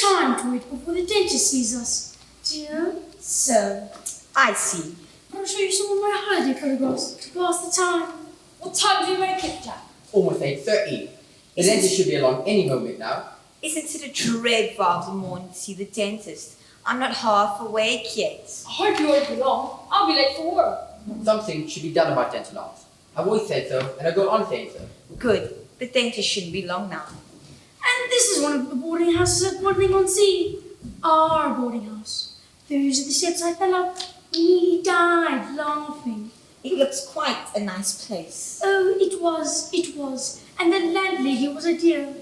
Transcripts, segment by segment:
time to wait before the dentist sees us. Dear? So, I see. I'll show you some of my holiday photographs to pass the time. What time do you make it, Jack? Almost 8:30. The dentist should be along any moment now. Isn't it a dreadful of the morning to see the dentist? I'm not half awake yet. I hope you won't be long. I'll be late for work. Something should be done about dental arms. I've always said so, and I go on saying so. Good. The dentist shouldn't be long now. And this is one of the boarding houses at Wadling-on-Sea. Our boarding house. Those are the steps I fell up. We nearly died laughing. It looks quite a nice place. Oh, it was. And the landlady was a dear.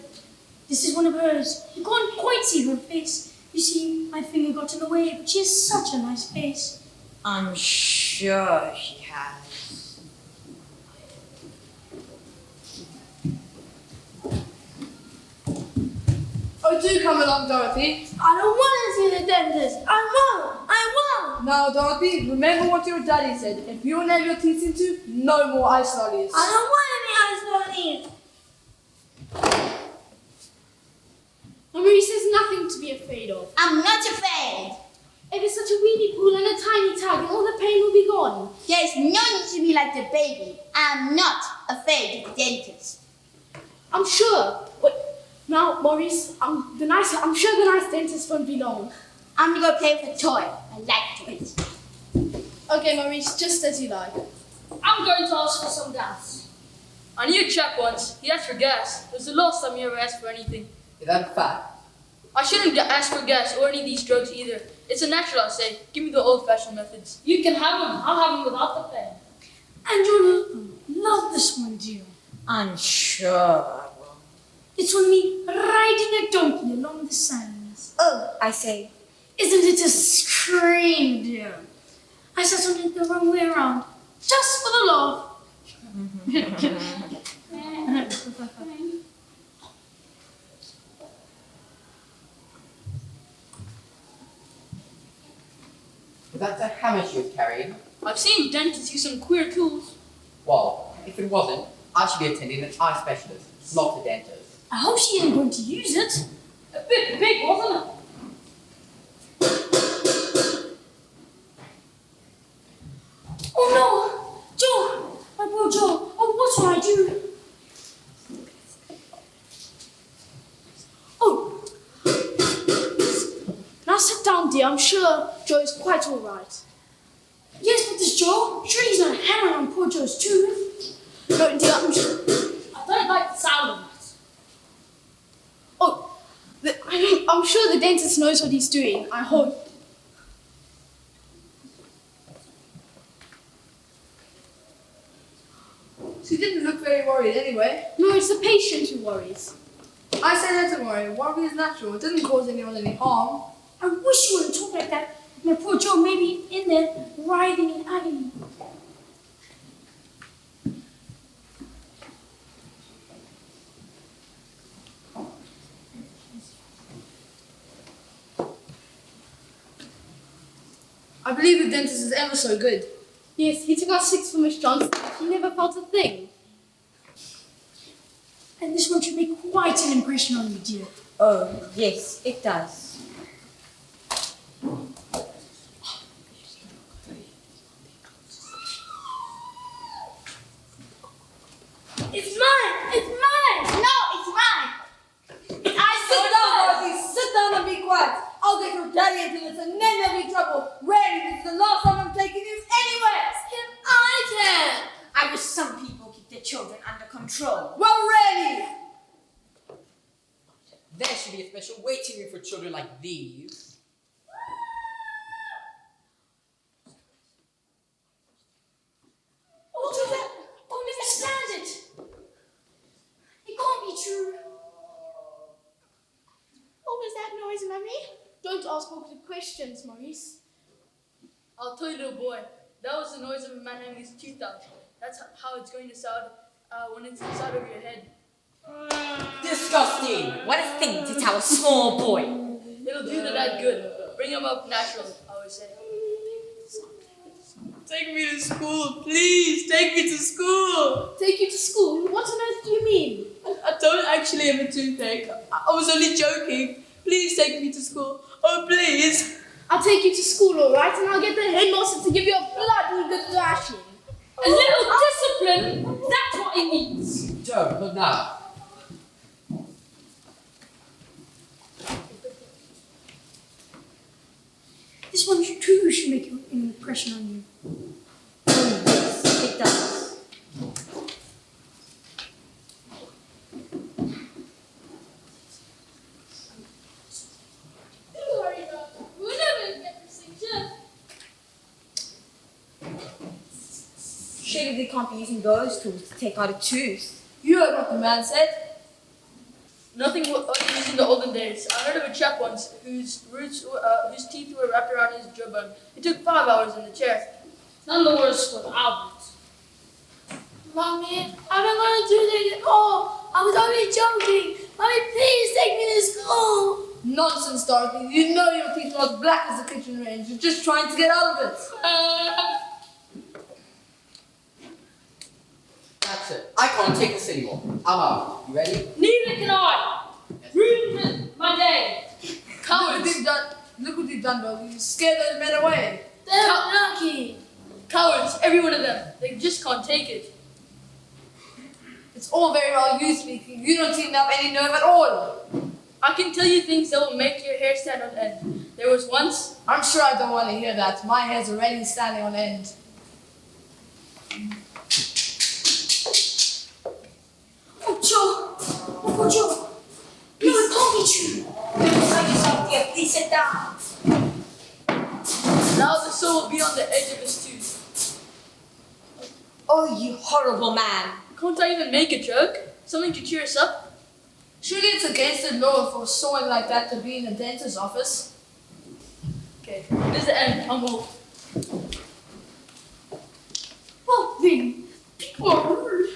This is one of hers. You can't quite see her face. You see, my finger got in the way, but she has such a nice face. I'm sure she has. Oh, do come along, Dorothy. I don't want to see the dentist. I won't. Now, Dorothy, remember what your daddy said. If you nail your teeth into, no more ice lollies. I don't want any ice lollies. Maurice, there's nothing to be afraid of. I'm not afraid. It is such a weedy pool and a tiny tug, and all the pain will be gone. There's no need to be like the baby. I'm not afraid of the dentist. I'm sure. But now, Maurice, I'm sure the nice dentist won't be long. I'm gonna go play with a toy. I like toys. Okay, Maurice, just as you like. I'm going to ask for some gas. I knew a chap once. He asked for gas. It was the last time he ever asked for anything. Is that a fact? I shouldn't ask for gas or any of these drugs either. It's a natural, I say. Give me the old-fashioned methods. You can have them. I'll have them without the pain. And you'll love this one, dear. I'm sure I will. It's with me riding a donkey along the sands. Oh, I say. Isn't it a scream, dear? I sat on it the wrong way around, just for the laugh. Is that the hammer she was carrying? I've seen dentists use some queer tools. Well, if it wasn't, I should be attending an eye specialist, not a dentist. I hope she isn't going to use it. A bit big, wasn't it? Oh no! Joe! My poor Joe! Oh, what shall I do? Oh! Now sit down, dear. I'm sure Joe is quite all right. Yes, but this Joe, surely he's not hammering on poor Joe's tooth. No, dear, I'm sure. I don't like the sound of that. Oh, I'm sure the dentist knows what he's doing. I hope. She didn't look very worried anyway. No, it's the patient who worries. I said not to worry. Worry is natural. It doesn't cause anyone any harm. I wish you wouldn't talk like that. My poor Joe may be in there, writhing in agony. I believe the dentist is ever so good. Yes, he took our 6 for Miss Johnson. He never felt a thing. And this one should make quite an impression on you, dear. Oh, yes, it does. It's mine! It's mine! No, it's mine. Sit down, Dorothy. Sit down and be quiet. I'll get your daddy into this and then there'll be trouble. Really, this is the last time I'm taking you anywhere. I can. I wish some people keep their children under control. Well, really. There should be a special waiting room for children like these. What was that? Oh, never stand it! It can't be true. What was that noise, Mummy? Don't ask awkward questions, Maurice. I'll tell you, little boy. That was the noise of a man having his tooth out. That's how it's going to sound when it's inside of your head. Disgusting! What a thing to tell a small boy. It'll do the lad good. Bring him up natural, I always say. Take me to school, please. Take me to school. Take you to school? What on earth do you mean? I don't actually have a toothache. I was only joking. Please take me to school. Oh, please. I'll take you to school, alright? And I'll get the headmaster to give you a bloody good thrashing. A little discipline, that's what it needs. Joe, look now. This one too should make an impression on you. Yes, it does. Don't worry about it. We'll never get this thing done. Surely they can't be using those tools to take out a tooth. You heard what the man said. Nothing was used in the olden days. I heard of a chap once whose teeth were wrapped around his jawbone. It took 5 hours in the chair. None the worse for Albert. Mommy, I'm not going to do that at all. I was only joking. Mommy, please take me to school. Nonsense, Dorothy. You know your teeth are as black as the kitchen range. You're just trying to get out of it. That's it. I can't take this anymore. I'm out. You ready? Neither can I. Ruined my day. Cowards! Look what you've done, Bill. You scared those men away. They're lucky. Cowards, every one of them. They just can't take it. It's all very well you speaking. You don't seem to have any nerve at all. I can tell you things that will make your hair stand on end. There was once. I'm sure I don't want to hear that. My hair's already standing on end. Oh, Joe. Oh, Joe. No, it can't be true. Don't hide yourself, dear. Please sit down. Now the saw will be on the edge of his tooth. Oh, you horrible man. Can't I even make a joke? Something to cheer us up? Surely it's against the law for sewing like that to be in a dentist's office. Okay, this is the end. I'm off. Oh, really? People are rude.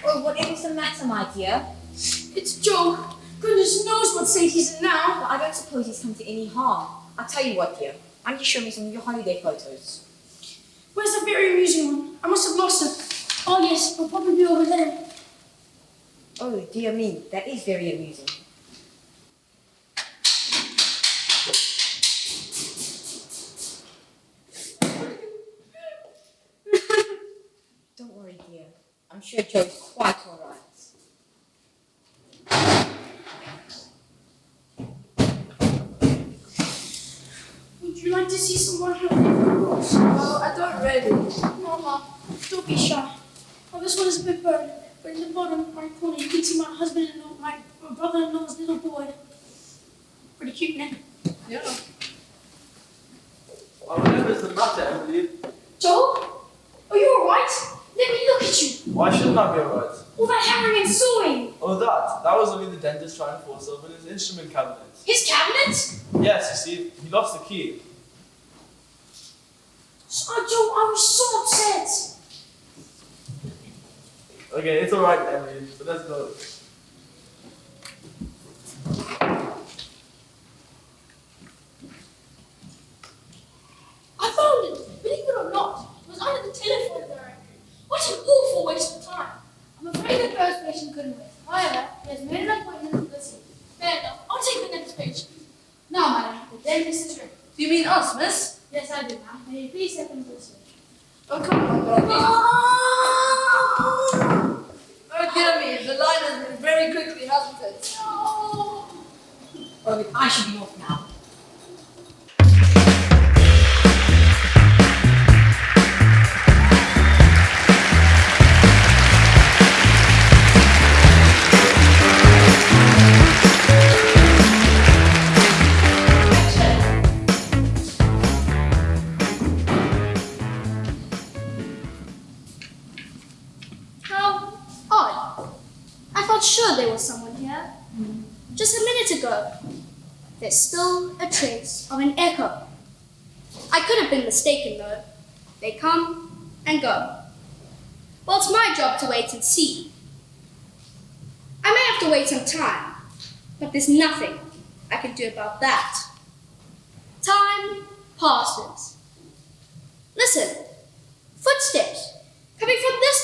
Oh, whatever's the matter, my dear? It's Joe. Goodness knows what state he's in now. Well, I don't suppose he's come to any harm. I'll tell you what, dear. Why don't you show me some of your holiday photos? Where's the very amusing one? I must have lost it. Oh, yes, it'll probably be over there. Oh, dear me. That is very amusing. Don't worry, dear. I'm sure Joe's quite all right. Would you like to see some more holiday photos? Well, I don't really. Mama, don't be shy. Oh, this one is a bit burned, but in the bottom right corner you can see my husband-in-law, my brother-in-law's little boy. Pretty cute, isn't it? Yeah. Oh, whatever's the matter, Emily? Joe, are you alright? Let me look at you. Why shouldn't I be alright? All that hammering and sawing. Oh, that was only the dentist trying to force open his instrument cabinet. His cabinet? Yes, you see, he lost the key. Oh, Joe, I was so upset. Okay, it's alright, Emily, but let's go. I found it. Believe it or not, it was under the telephone directory. What an awful waste of time. I'm afraid the first patient couldn't wait. However, he has made an appointment with us. Fair enough. I'll take the next page. Now, madam, the dentist is ready. Do you mean us, miss? Yes, I do, ma'am. May you please step into this way. Oh, come on, Dorothy. Oh, dear me. The line has been very quickly, hasn't it? Oh, I should be off now. How odd. I felt sure there was someone here. Just a minute ago. There's still a trace of an echo. I could have been mistaken though. They come and go. Well, it's my job to wait and see. I may have to wait some time, but there's nothing I can do about that. Time passes. Listen, footsteps coming from this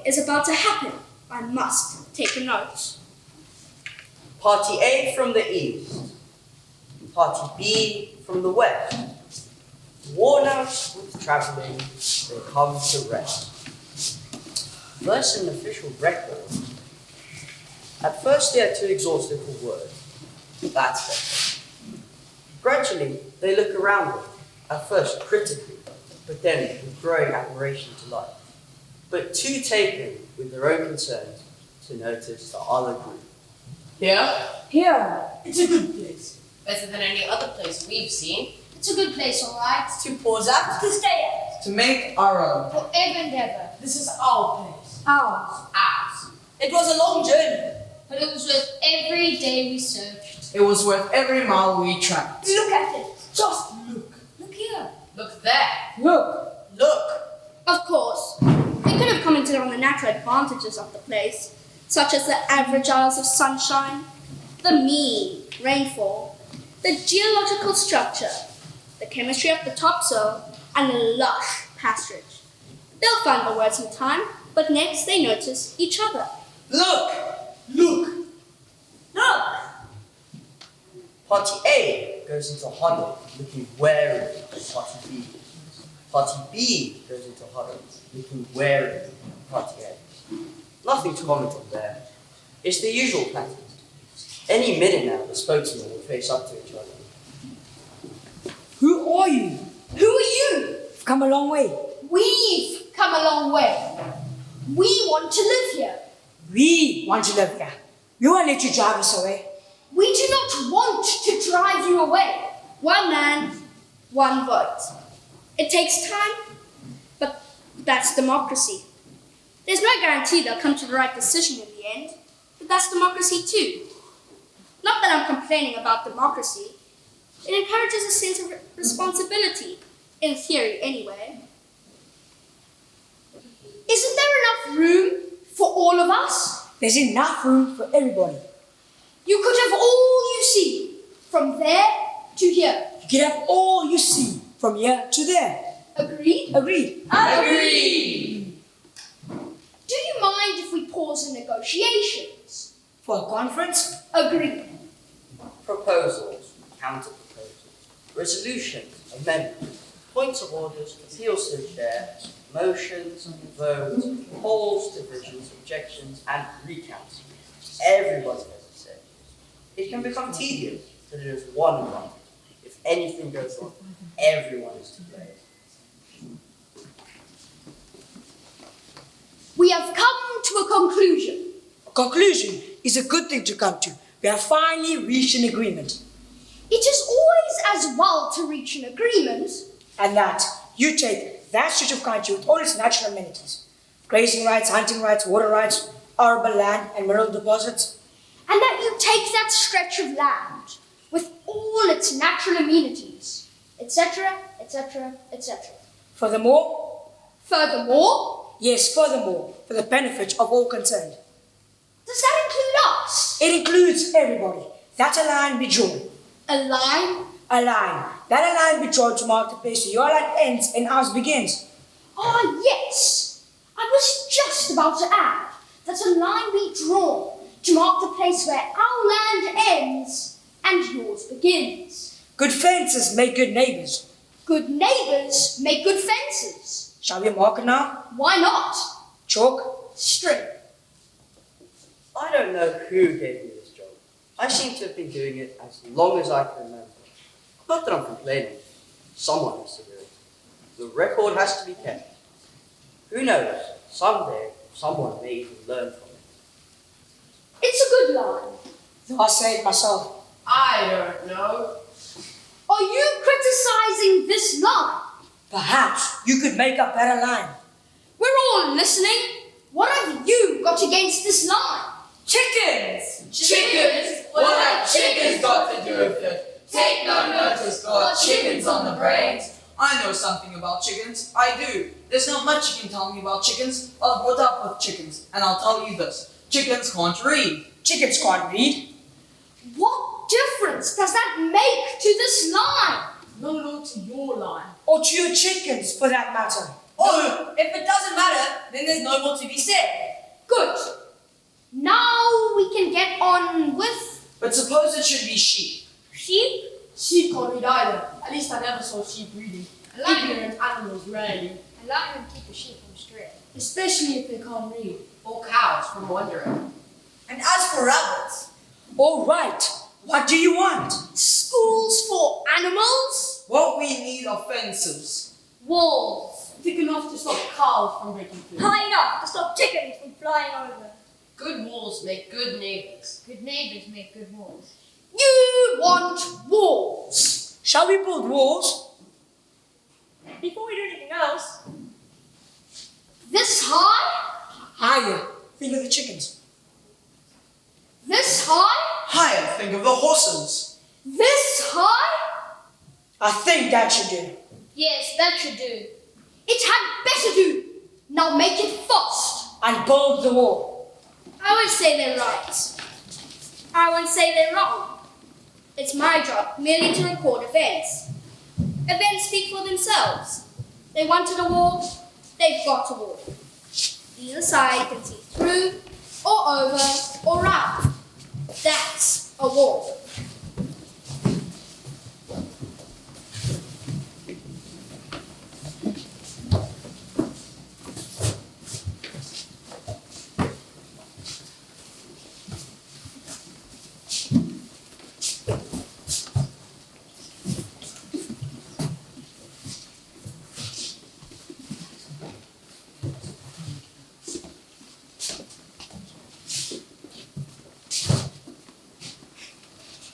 is about to happen. I must take a note. Party A from the east. Party B from the west. Worn out with travelling, they come to rest. Thus an official record. At first they are too exhaustive for words. That's better. Gradually, they look around them, at first critically, but then with growing admiration to life. But too taken with their own concerns to notice the other group. Here. It's a good place. Better than any other place we've seen. It's a good place, all right. To pause at. To stay at. To make our own. Forever and ever. This is our place. Ours. Ours. It was a long journey, but it was worth every day we searched. It was worth every mile we tracked. Look at it. Just look. Look here. Look there. Look! Look. Of course, they could have commented on the natural advantages of the place, such as the average hours of sunshine, the mean rainfall, the geological structure, the chemistry of the topsoil, and the lush pasturage. They'll find the words in time, but next they notice each other. Look! Look! Look. Party A goes into huddle, looking wary of Party B. Party B goes into huddle, looking wary of Party A. Nothing to comment on there. It's the usual pattern. Any minute now, the spokesmen will face up to each other. Who are you? Who are you? We've come a long way. We've come a long way. We want to live here. We want to live here. We won't let you drive us away. We do not want to drive you away. One man, one vote. It takes time, but that's democracy. There's no guarantee they'll come to the right decision in the end, but that's democracy too. Not that I'm complaining about democracy. It encourages a sense of responsibility, in theory anyway. Isn't there enough room for all of us? There's enough room for everybody. You could have all you see, from there to here. You can have all you see from here to there. Agreed? Agreed. Agreed! Do you mind if we pause the negotiations? For a conference? Agreed. Proposals, counter-proposals, resolutions, amendments, points of orders, appeals to the chair, motions, votes, polls, divisions, objections, and recounts. Everybody has a say. It can become tedious, but it is one advantage. If anything goes wrong, everyone is to blame. We have come to a conclusion. A conclusion is a good thing to come to. We have finally reached an agreement. It is always as well to reach an agreement. And that you take that stretch of country with all its natural amenities, grazing rights, hunting rights, water rights, arable land and mineral deposits. And that you take that stretch of land with all its natural amenities, etc., etc., etc. Furthermore, Furthermore, for the benefit of all concerned. does that include us? It includes everybody. That a line be drawn. A line? A line. That a line be drawn to mark the place where your line ends and ours begins. Ah, yes. I was just about to add that a line be drawn to mark the place where our land ends and yours begins. Good fences make good neighbors. Good neighbours make good fences. Shall we mark it now? Why not? Chalk? String. I don't know who gave me this job. I seem to have been doing it as long as I can remember. Not that I'm complaining. Someone has to do it. The record has to be kept. Who knows? Someday, someone may even learn from it. It's a good line. I say it myself. I don't know. Are you criticising this line? Perhaps you could make a better line. We're all listening. What have you got against this line? Chickens! Chickens? What have chickens got to do with it? Take no notice, got chickens on the brains. I know something about chickens. I do. There's not much you can tell me about chickens. I was brought up with chickens, and I'll tell you this. Chickens can't read. Chickens can't read. What difference does that make to this line? No, to your line. Or to your chickens, for that matter. Oh, if it doesn't matter, then there's no more to be said. Good. Now we can get on with... But suppose it should be sheep. Sheep? Sheep can't read either. At least I never saw sheep reading. Ignorant animals, rarely. Allow him to keep the sheep from straying. Especially if they can't read. Or cows from wandering. And as for rabbits, All right. What do you want? Schools for animals? What we need are fences. Walls. Thick enough to stop cows from breaking through. High enough to stop chickens from flying over. Good walls make good neighbours. Good neighbors make good walls. You want walls. Shall we build walls? Before we do anything else, This high? Higher. Think of the chickens. This high? Higher, think of the horses. This high? I think that should do. Yes, that should do. It had better do. Now make it fast. And build the wall. I won't say they're right. I won't say they're wrong. It's my job merely to record events. Events speak for themselves. They wanted a wall, they've got a wall. Either side can see through, or over, or round. That's a wall.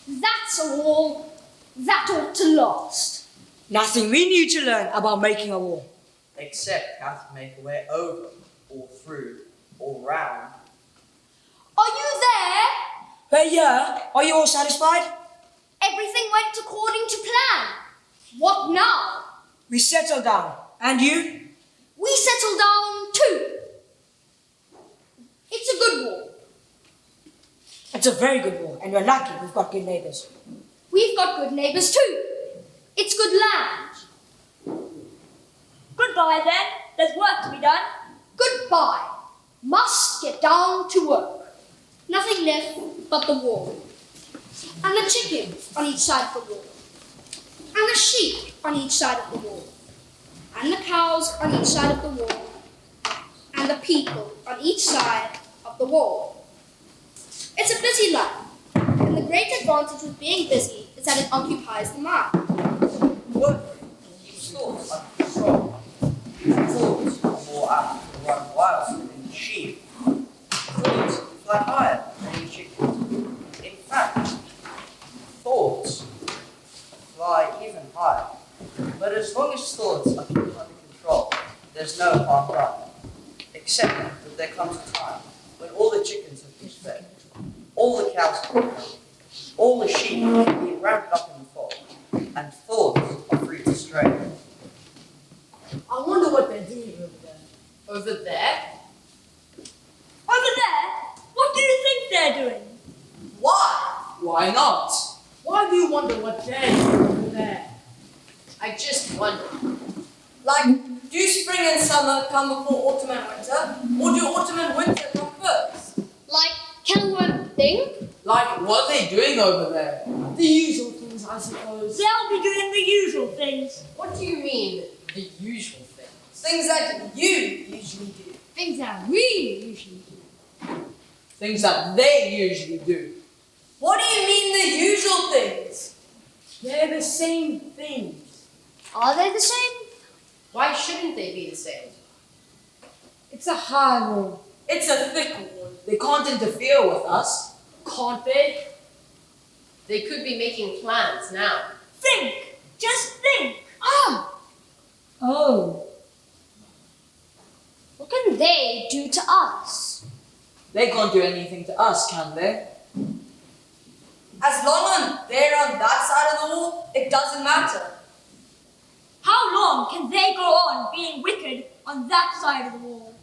That's a wall. That ought to last. Nothing we need to learn about making a wall. except how to make a way over, or through, or round. Are you there? We're here. Are you all satisfied? Everything went according to plan. What now? We settled down. And you? We settle down too. It's a good wall. It's a very good wall, and we're lucky we've got good neighbours. We've got good neighbours too. It's good land. Goodbye then. There's work to be done. Goodbye. Must get down to work. Nothing left but the wall. And the chickens on each side of the wall. And the sheep on each side of the wall. And the cows on each side of the wall. And the people on each side of the wall. It's a busy life. And the great advantage with being busy is that it occupies the mind. Work keeps thoughts under control. Thoughts are more apt to run wild than sheep. Thoughts fly higher than chickens. In fact, thoughts fly even higher. But as long as thoughts are kept under control, there's no harm done. Except that there comes a time when all the chickens have been fed, all the cows have been milked, all the sheep have been wrapped up in the fold, and thoughts are free to stray. I wonder what they're doing over there. Over there? Over there? What do you think they're doing? Why? Why not? Why do you wonder what they're doing over there? I just wonder. Like, do spring and summer come before autumn and winter, or do autumn and winter come first? Like, can one think? Like, what are they doing over there? The usual things, I suppose. They'll be doing the usual things. What do you mean, the usual thing? Things that you usually do. Things that we usually do. Things that they usually do. What do you mean the usual things? They're the same things. Are they the same? Why shouldn't they be the same? It's a high wall. It's a thick wall. They can't interfere with us. Can't they? They could be making plans now. Think. Just think. Oh. What can they do to us? They can't do anything to us, can they? As long as they're on that side of the wall, it doesn't matter. How long can they go on being wicked on that side of the wall?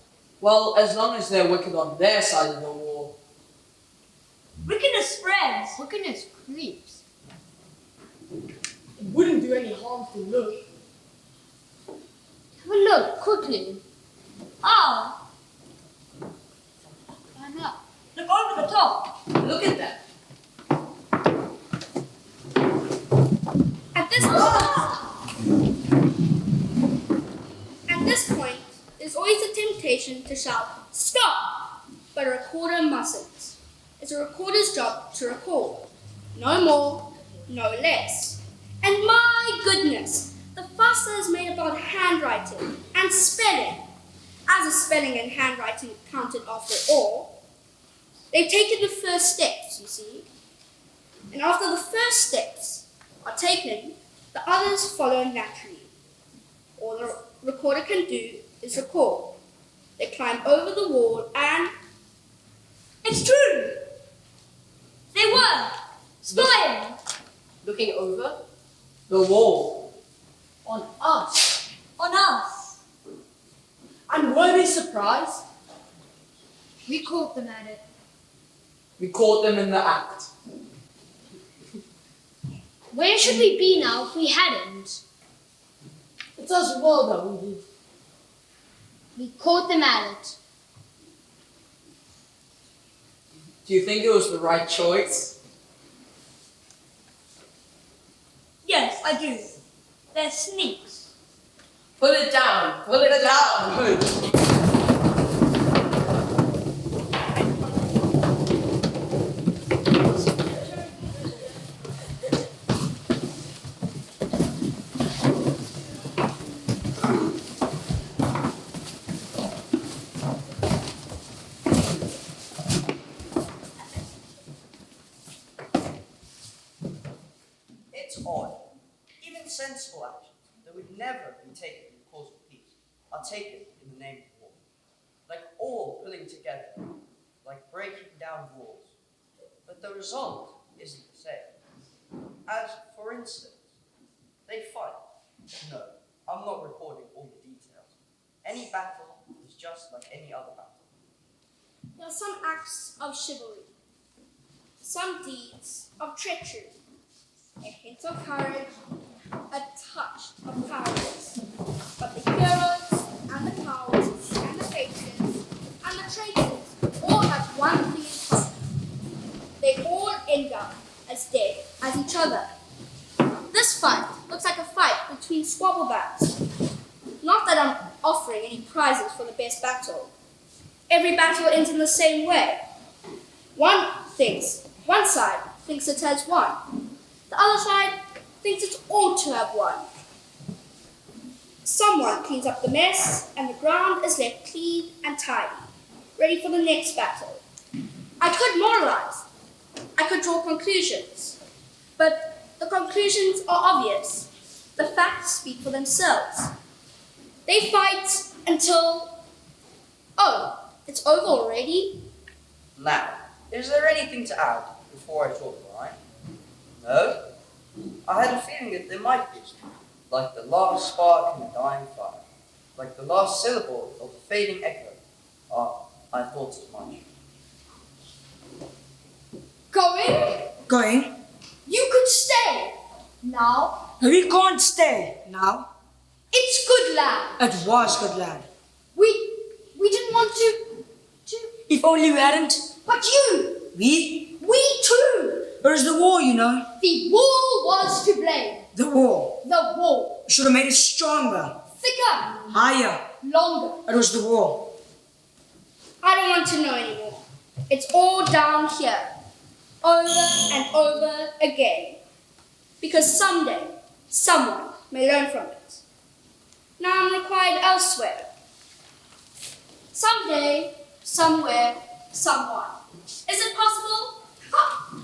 Well, as long as they're wicked on their side of the wall. Wickedness spreads. Wickedness creeps. It wouldn't do any harm to look. Have a Look, quickly. Oh, Find out. look over the top. Look at that. At this point, there's always a temptation to shout, "Stop!" But a recorder mustn't. It's a recorder's job to record. No more, no less. And my goodness, the fuss that is made about handwriting and spelling, as if spelling and handwriting counted after all. They've taken the first steps, you see. And after the first steps are taken, the others follow naturally. All the recorder can do is record. They climb over the wall and... It's true. They were spying. Looking over the wall. On us. On us. And were they surprised? We caught them at it. We caught them in the act. Where should we be now if we hadn't? It's as well that we did. We caught them at it. Do you think it was the right choice? Yes, I do. They're sneaks. Put it down. Put it down. It's odd. Even sensible actions that would never be taken in the cause of peace are taken in the name of war. Like all pulling together, like breaking down walls. But the result isn't the same. As, for instance, they fight. No, I'm not recording all the details. Any battle is just like any other battle. There are some acts of chivalry, some deeds of treachery, a hint of courage, a touch of cowardice. But the heroes and the cowards and the patriots and the traitors all have one thing in common. They all end up as dead as each other. This fight looks like a fight between squabblebacks. Not that I'm offering any prizes for the best battle. Every battle ends in the same way. One side thinks it has won. The other side thinks it ought to have won. Someone cleans up the mess, and the ground is left clean and tidy, ready for the next battle. I could moralize. I could draw conclusions. But the conclusions are obvious. The facts speak for themselves. They fight until... Oh, it's over already? Now, is there anything to add before I draw the line? No? I had a feeling that there might be, like the last spark in a dying fire, like the last syllable of a fading echo. Ah, I thought as much. Going? Going? You could stay. Now, We can't stay now. it's good land. It was good land. We didn't want to, If only we hadn't. but you, We? we too. Where's the war, you know? The wall was to blame. The war. The wall. Should have made it stronger, Thicker, higher. longer. It was the war. I don't want to know anymore. It's all down here, over and over again. Because someday, someone may learn from it. Now I'm required elsewhere. Someday, somewhere, someone. Is it possible? Ha!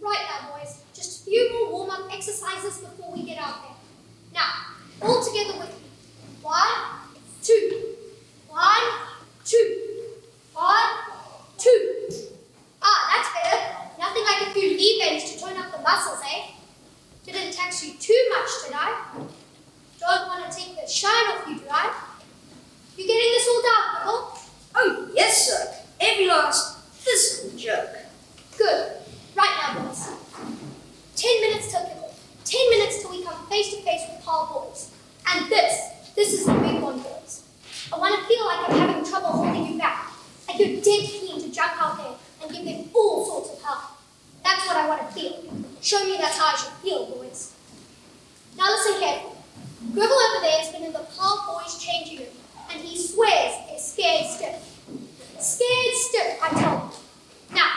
Right now, boys. Just a few more warm-up exercises before we get out there. Now, all together with me. 1, 2. 1, 2. 1, dead keen to jump out there and give them all sorts of help. That's what I want to feel. Show me that's how I should feel, boys. Now listen carefully. Gribble over there has been in the Park Boys changing room, and he swears they're scared stiff. Scared stiff, I tell them. Now,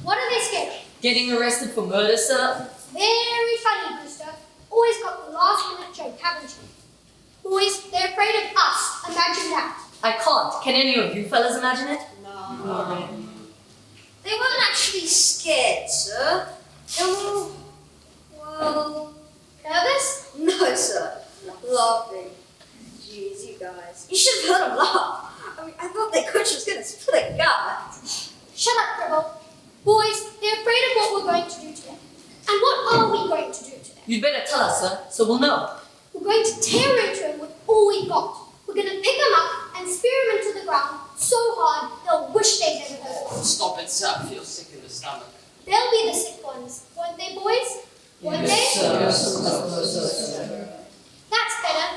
what are they scared of? Getting arrested for murder, sir? Very funny, Brewster. Always got the last minute joke, haven't you? Boys, they're afraid of us. Imagine that. I can't. Can any of you fellas imagine it? No. They weren't actually scared, sir. They were, well, Nervous? no, sir. Laughing. Jeez, you guys. You should have heard them laugh. I mean, I thought their coach was going to split a gut. Shut up, Gribble. Boys, they're afraid of what we're going to do to them. And what are we going to do to them? You'd better tell us, sir, so we'll know. We're going to tear into them with all we've got. We're going to pick them up and spear them into the ground so hard they'll wish they'd never heard us. Stop it, sir. I feel sick in the stomach. They'll be the sick ones, won't they, boys? Won't they? That's better.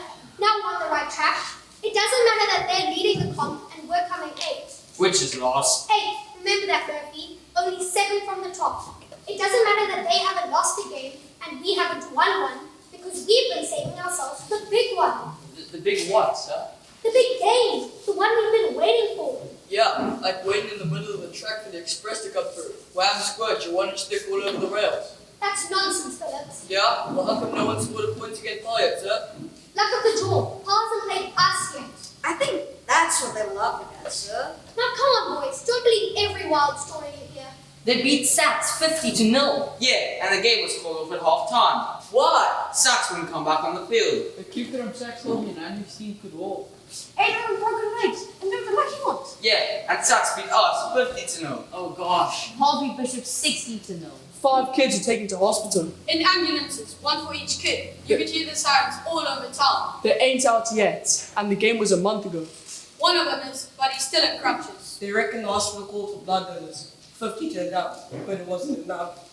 Now we're on the right track. It doesn't matter that they're leading the comp and we're coming 8th. Which is lost. 8th. Remember that, Murphy. Only 7 from the top. It doesn't matter that they haven't lost a game and we haven't won one because we've been saving ourselves the big one. The big what, sir? The big game. The one we've been waiting for. Yeah, like waiting in the middle of the track for the express to come through. Wham squirt, you want to stick all over the rails. That's nonsense, Phillips. Yeah? Well, how come no one scored a point to get fired, sir? Luck of the draw. Pa hasn't played us yet. I think that's what they were laughing at, sir. Now come on, boys. Don't believe every wild story you hear. They beat Sats 50-0. Yeah, and the game was called off at half time. Why? Sachs wouldn't come back on the field. The keeper from Saxon and you've seen could walk. 8 of them broken legs, and they're the lucky ones. Yeah, and Sachs beat us 50-0. Oh gosh. Harvey Bishop 60-0. 5 kids are taken to hospital. In ambulances, one for each kid. You could hear the sirens all over town. They ain't out yet, and the game was a month ago. One of them is, but he's still in crutches. They reckon the hospital called for blood donors. 50 turned up, but it wasn't enough.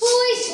Boys.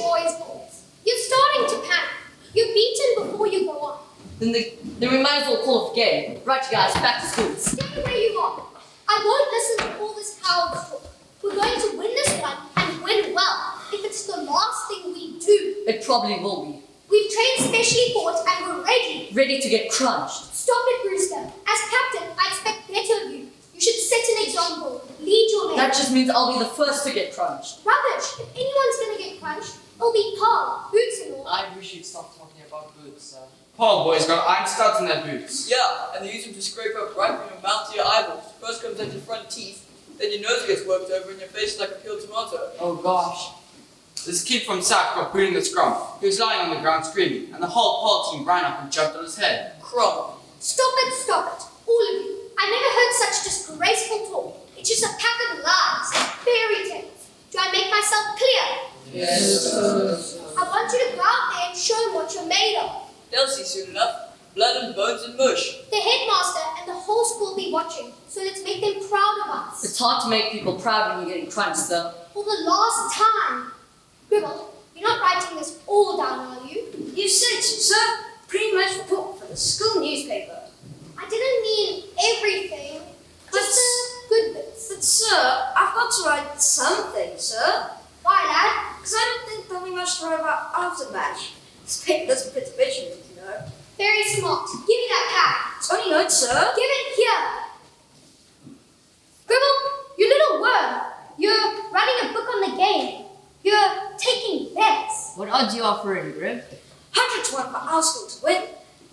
You're starting to panic. You're beaten before you go on. Then we might as well call off the game. Right, you guys, back to school. Stay where you are. I won't listen to all this coward's talk. We're going to win this one and win well. If it's the last thing we do. It probably will be. We've trained specially for it and we're ready. Ready to get crunched. Stop it, Brewster. As captain, I expect better of you. You should set an example. Lead your men. That just means I'll be the first to get crunched. Rubbish. If anyone's going to get crunched, it'll be Paul, Boots and all. I wish you'd stop talking about boots, sir. Paul boys got iron studs in their boots. Yeah, and they use them to scrape up right from your mouth to your eyeballs. First comes out your front teeth, then your nose gets worked over and your face is like a peeled tomato. Oh gosh. This kid from Sac got booed in the scrum. He was lying on the ground screaming, and the whole Paul team ran up and jumped on his head. Crumb. Stop it, all of you. I never heard such disgraceful talk. It's just a pack of lies, fairy tales. Do I make myself clear? Yes, sir. I want you to go out there and show them what you're made of. They'll see soon enough. Blood and bones and mush. The headmaster and the whole school will be watching, so let's make them proud of us. It's hard to make people proud when you're getting crunched, sir. For the last time. Gribble, you're not writing this all down, are you? You said so, sir. Pretty much report for the school newspaper. I didn't mean everything. Just the good bits. But, sir, I've got to write something, sir. Why, lad? Because I don't think there'll be much to write about after the match. This paper doesn't fit the picture, you know. Very smart. Give me that It's only notes, sir. pad. Give it here. Gribble, you little worm. You're writing a book on the game. You're taking bets. What odds you offering, Grib? 100 to 1 for our school to win,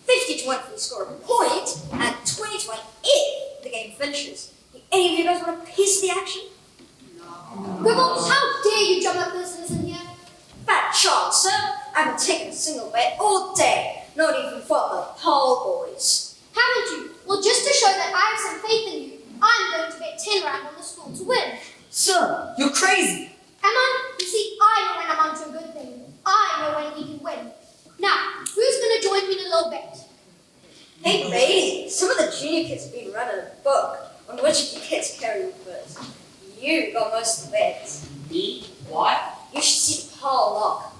50 to 1 for the score of a point, and 20 to 1 if the game finishes. Do any of you guys want to piece the action? Gribble, how dare you drum up business in here? Fat chance, sir. I haven't taken a single bet all day, not even for the Paul boys. Haven't you? Well, just to show that I have some faith in you, I'm going to bet 10 rand on the school to win. Sir, you're crazy. Am I? You see, I know when I'm onto a good thing. I know when we can win. Now, who's going to join me in a little bet? Hey, lady, some of the junior kids have been running a book on which you kids carry you first. You got most of the bets. Me? What? You should see Paul Locke.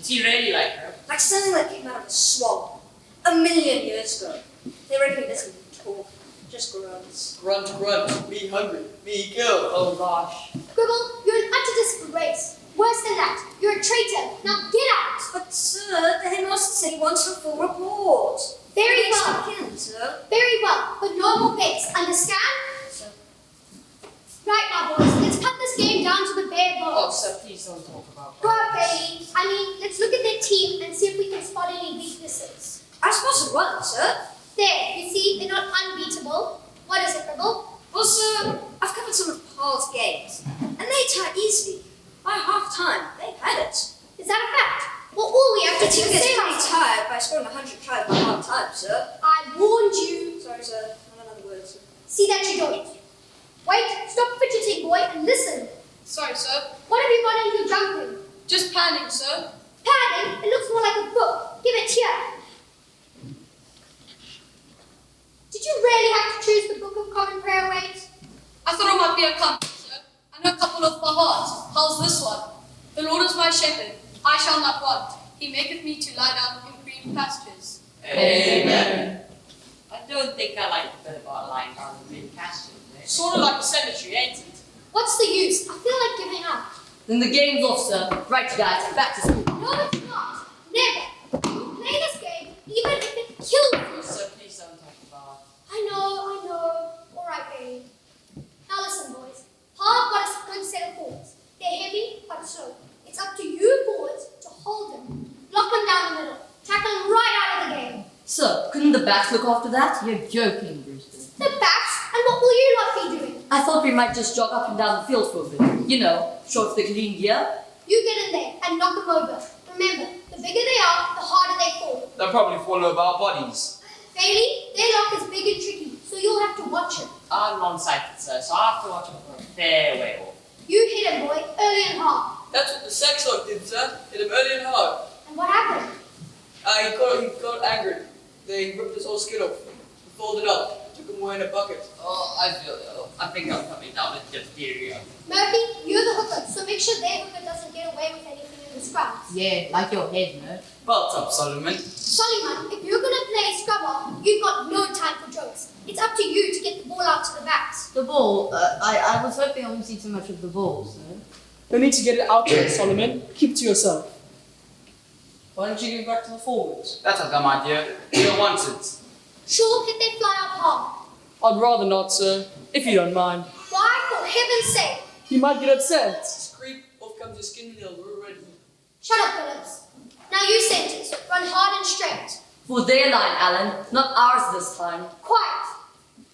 Is he really like her? Like something that came out of a swamp 1,000,000 years ago. They reckon he doesn't talk, Just grunts. Grunt, grunt. Me hungry. Me kill. Oh gosh. Gribble, you're an utter disgrace. Worse than that, you're a traitor. Now get out. But, sir, the headmaster said he wants a full report. Very Please well. look in, sir. Very well, but no more bets, understand? Sir. Right now, boys, let's cut this game down to the bare Oh, bones. sir, please don't talk about Go, Bailey. I mean, let's look at their team and see if we can spot any weaknesses. I suppose it was, sir. There, you see, they're not unbeatable. What is it, Gribble? Well, sir, I've covered some of Paul's games, and they tire easily. By half-time, they've had it. Is that a fact? Well, all we have The to do team is gets say pretty ourselves. tired by scoring 100 tries by half-time, sir. I warned you. Sorry, sir. Not another word, sir. See that you don't. Wait, stop fidgeting, boy, and listen. Sorry, sir. What have you got in your junk room? Just panning, sir. Padding? It looks more like a book. Give it here. Did you really have to choose the Book of Common Prayer, Wait? I thought it might be a comfort, sir. I know a couple of by heart. How's this one? The Lord is my shepherd. I shall not want. He maketh me to lie down in green pastures. Amen. I don't think I like the bit about lying down in green pastures. Sort of like a cemetery, ain't it? What's the use? I feel like giving up. Then the game's off, sir. Right, you guys, back to school. No, it's not. Never. You play this game, even if it kills you. Sir, please don't talk about I know. All right, baby. Now listen, boys. Paul got us a good set of forwards. They're heavy, but slow. It's up to you forwards to hold them. Lock them down the middle. Tackle them right out of the game. Sir, couldn't the backs look after that? You're joking, Brewster. The backs, and what will you lot be doing? I thought we might just jog up and down the field for a bit. You know, show off the clean gear. You get in there and knock them over. Remember, the bigger they are, the harder they fall. They'll probably fall over our bodies. Bailey, their lock is big and tricky, so you'll have to watch it. I'm non-sighted, sir, so I have to watch it for a fair way off. You hit him, boy, early and hard. That's what the sex dog did, sir. Hit him early and hard. And what happened? He got angered. They ripped his whole skin off. He folded up. Took him away in a bucket. Oh, I feel ill. I think I'm coming down with diphtheria. Murphy, you're the hooker, so make sure their hooker doesn't get away with anything in the scrums. Yeah, like your head, no? What's up, Solomon? Solomon, if you're gonna play scrub off, you've got no time for jokes. It's up to you to get the ball out to the backs. The ball? I was hoping I wouldn't see too much of the ball, sir. No need to get it out there, Solomon. Keep it to yourself. Why don't you give it back to the forwards? That's a dumb idea. You don't want it. Sure, hit they fly up hard. I'd rather not, sir, if you don't mind. Why, for heaven's sake? You might get upset. Screep, off comes your skin nail. We're ready. Shut up, Phillips. Now you centers, run hard and straight. For their line, Alan, not ours this time. Quiet.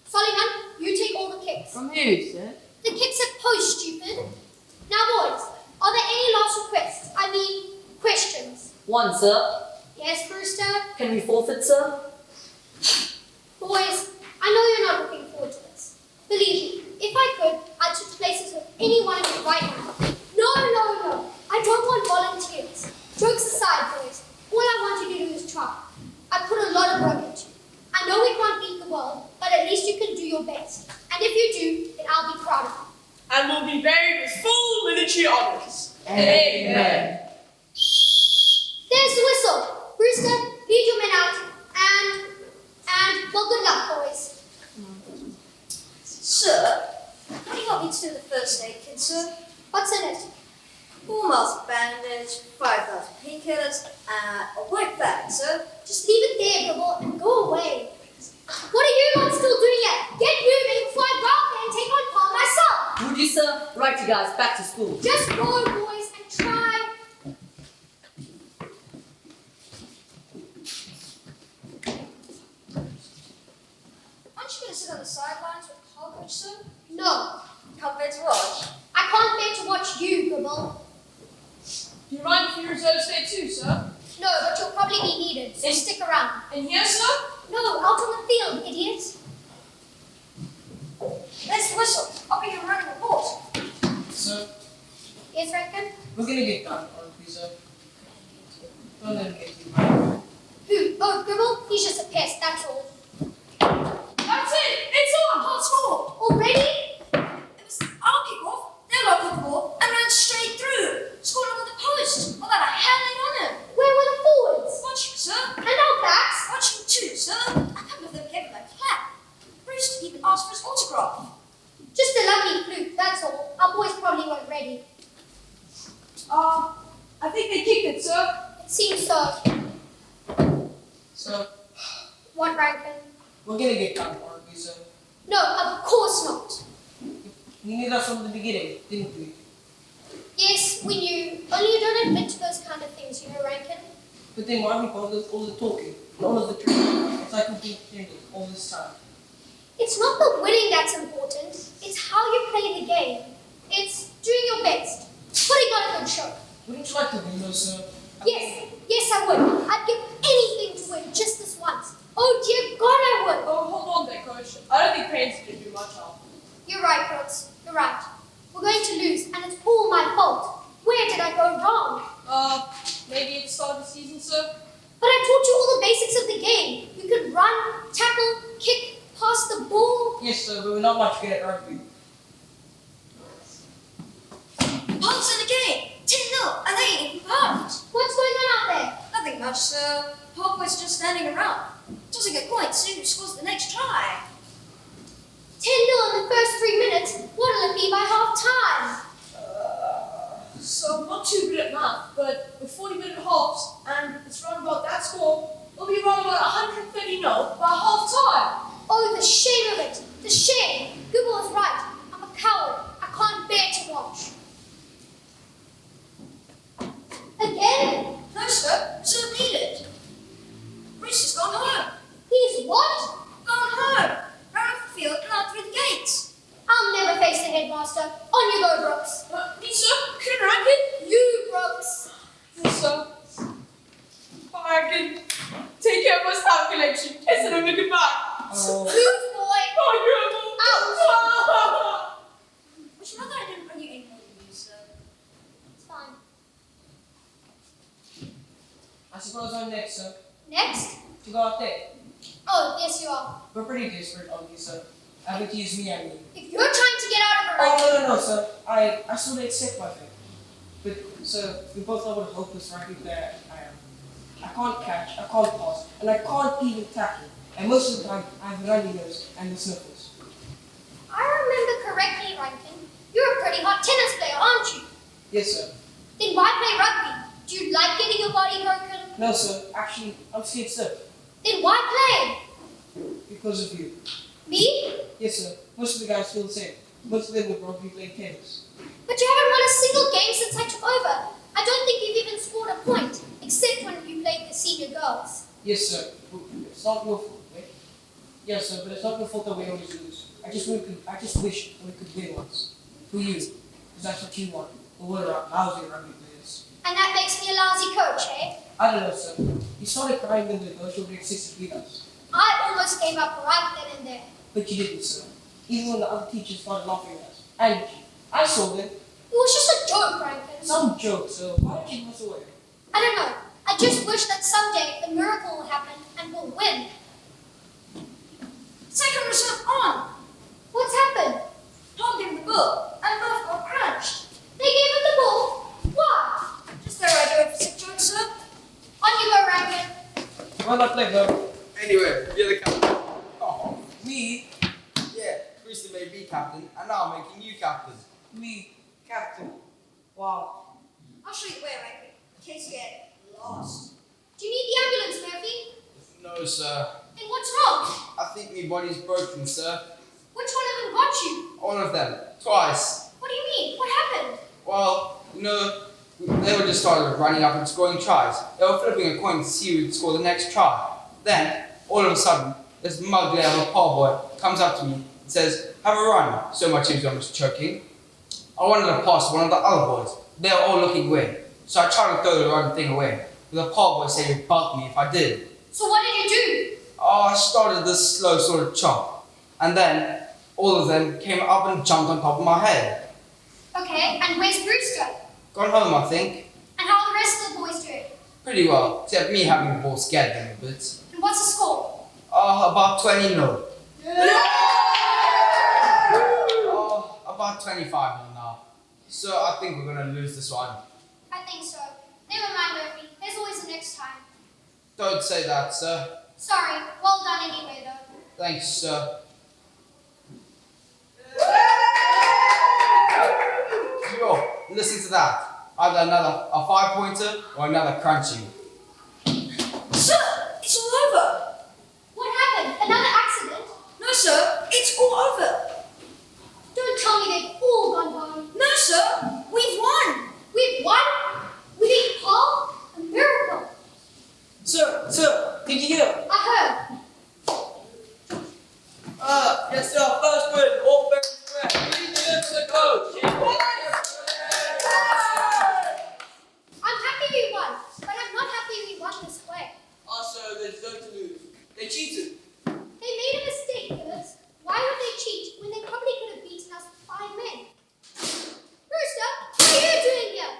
Solomon, you take all the kicks. From who, sir? The kicks at post, stupid. Now, boys, are there any last requests? I mean, questions? One, sir. Yes, Brewster? Can we forfeit, sir? Boys, I know you're not looking forward to this. Believe me, if I could, I'd switch places with any one of you right now. No. I don't want volunteers. Jokes aside, boys, all I want you to do is try. I put a lot of work into you. I know we can't beat the world, but at least you can do your best. And if you do, then I'll be proud of you. And will be buried with full military honours. Amen. There's the whistle. Brewster, lead your men out. And, well, good luck, boys. Sir, how do you want me to do the first aid kit, sir? What's in it? 4 miles bandage, 5,000 painkillers, a white bag, sir. Just leave it there, Gribble, and go away. What are you lot still doing yet? Get moving before I go out there and take on Paul myself. Would you, sir? Right, you guys, back to school. Just go, boys, and try. Aren't you going to sit on the sidelines with Paul, coach, sir? No, Come there to watch. I can't bear to watch you, Gribble. Do you mind if you reserve stay too, sir? No, but you'll probably be needed, so stick around. In here, sir? No, out on the field, idiot. There's the whistle. I'll be your running report. Sir, Yes, Rankin? we're gonna get done, aren't we, sir? Don't let him get you mad. Who? Oh, Gribble? He's just a pest, that's all. That's it! It's on! Paul score. Already? It was our kick-off. They got the ball and ran straight through. Scored over the post. What about a howling on him? Where were the forwards? Watching, sir. And our backs? Watching too, sir. A couple of them gave him a clap. Bruce even I think they kicked it, sir. It seems so. So, What, Rankin? we're gonna get done, aren't we, sir? No, of course not. You knew that from the beginning, didn't we? Yes, we knew. Only you don't admit to those kind of things, you know, Rankin. But then why we bothered all the talking and all of the training? It's like we've been pretending all this time. It's not the winning that's important. It's how you play the game. It's doing your best. Putting on a good show. Wouldn't you like to win, though, sir? Yes, I would. I'd give anything to win just this once. Oh dear God, I would. Oh, hold on there, Coach. I don't think Payne's going to do much help. You're right, Brooks. You're right. We're going to lose, and it's all my fault. Where did I go wrong? Maybe at the start of the season, sir? But I taught you all the basics of the game. You could run, tackle, kick, pass the ball. Yes, sir, but we're not much good at rugby. Punk's in the game. 10-0, and they ain't even pumped. What's going on out there? Nothing much, sir. Parkway's just standing around. Doesn't get points, who scores the next try? 10-0 in the first 3 minutes. What'll it be by half time? So I'm not too good at math, but with 40-minute halves, and it's round about that score, we'll be around about 130-0 by half time. Oh, the shame of it. The shame. Google is right. I'm a coward. I can't bear to watch. Again? No, sir. Reserve needed. Reese has gone home. He's what? Gone home. Ran off the field and out through the gates. I'll never face the headmaster. On you go, Brooks. Me, sir? Couldn't rank it? You, Brooks. Yes, sir. I can take care of my stamp collection. Kiss it on the goodbye. Oh. Move, boy. Out. Wish your mother I didn't bring you any more news, sir. It's fine. I suppose I'm next, sir. Next? To go out there. Oh, yes, you are. We're pretty desperate, aren't we, sir? Having to use me and you. If you're trying to get out of the Oh, race, no, sir. I sort of accept my fate. But, sir, we both know what a hopeless rugby player I am. I can't catch, I can't pass, and I can't even tackle. And most of the time, I have runny nose and the sniffles. I remember correctly, Rankin. You're a pretty hot tennis player, aren't you? Yes, sir. Then why play rugby? Do you like getting your body broken? No, sir. Actually, I'm scared stiff. Then why play? Because of you. Me? Yes, sir. Most of the guys feel the same. Most of them would probably play tennis. But you haven't won a single game since I took over. I don't think you've even scored a point, except when you played the senior girls. Yes, sir. It's not your fault, right? Yes, sir, but it's not your fault that we always lose. I just wish we could win once. For you. Because that's what you want. The world around lousy rugby players. And that makes me a lousy coach, eh? I don't know, sir. You started crying when the girls were grade 6 to beat us. I almost gave up right then and there. But you didn't, sir. Even when the other teachers started laughing at us. And I saw them. It was just a joke, Rankin. Some joke, sir. Why don't you us away? I don't know. I just wish that someday a miracle will happen and we'll win. Second reserve on. What's happened? Tom gave him the ball, and both got crunched. They gave him the ball? Why? Just their idea of a sick joke, sir. On you go, Rankin. Why not play, bro? Anyway, you're the captain. Oh, Me? yeah. Brewster made me captain, and now I'm making you captain. Me? Captain? Wow. I'll show you the way, Rankin, in case you get lost. Do you need the ambulance, Murphy? No, sir. And what's wrong? I think my body's broken, sir. Which one of them got you? All of them. Twice. What do you mean? What happened? Well, they were just started running up and scoring tries. They were flipping a coin to see who would score the next try. Then, all of a sudden, this mug there of a poor boy comes up to me and says, "Have a run." So much he was almost choking. I wanted to pass one of the other boys. They were all looking away. So I tried to throw the run thing away. But the poor boy said he'd bump me if I did. So what did you do? I started this slow sort of chop. And then, all of them came up and jumped on top of my head. Okay, and where's Brewster? Gone home, I think. And how are the rest of the boys doing? Pretty well, except me having the ball scared them a bit. And what's the score? About 20-0. About 25-0 now. So I think we're gonna lose this one. I think so. Never mind, Murphy. There's always the next time. Don't say that, sir. Sorry. Well done anyway, though. Thanks, sir. Yo, listen to that. I either another a 5-pointer or another crunchy. Sir, it's all over. What happened? Another accident? No, sir, it's all over. Don't tell me they've all gone home. No, sir, we've won. We've won? We beat Paul? A miracle. Sir, did you hear? I heard. Yes, sir. First win, all fair and square. We deliver the coach. I'm happy we won, but I'm not happy we won this way. Also, there's no to lose. They cheated. They made a mistake, Phillips. Why would they cheat when they probably could have beaten us 5 men? Brewster, what are you doing here?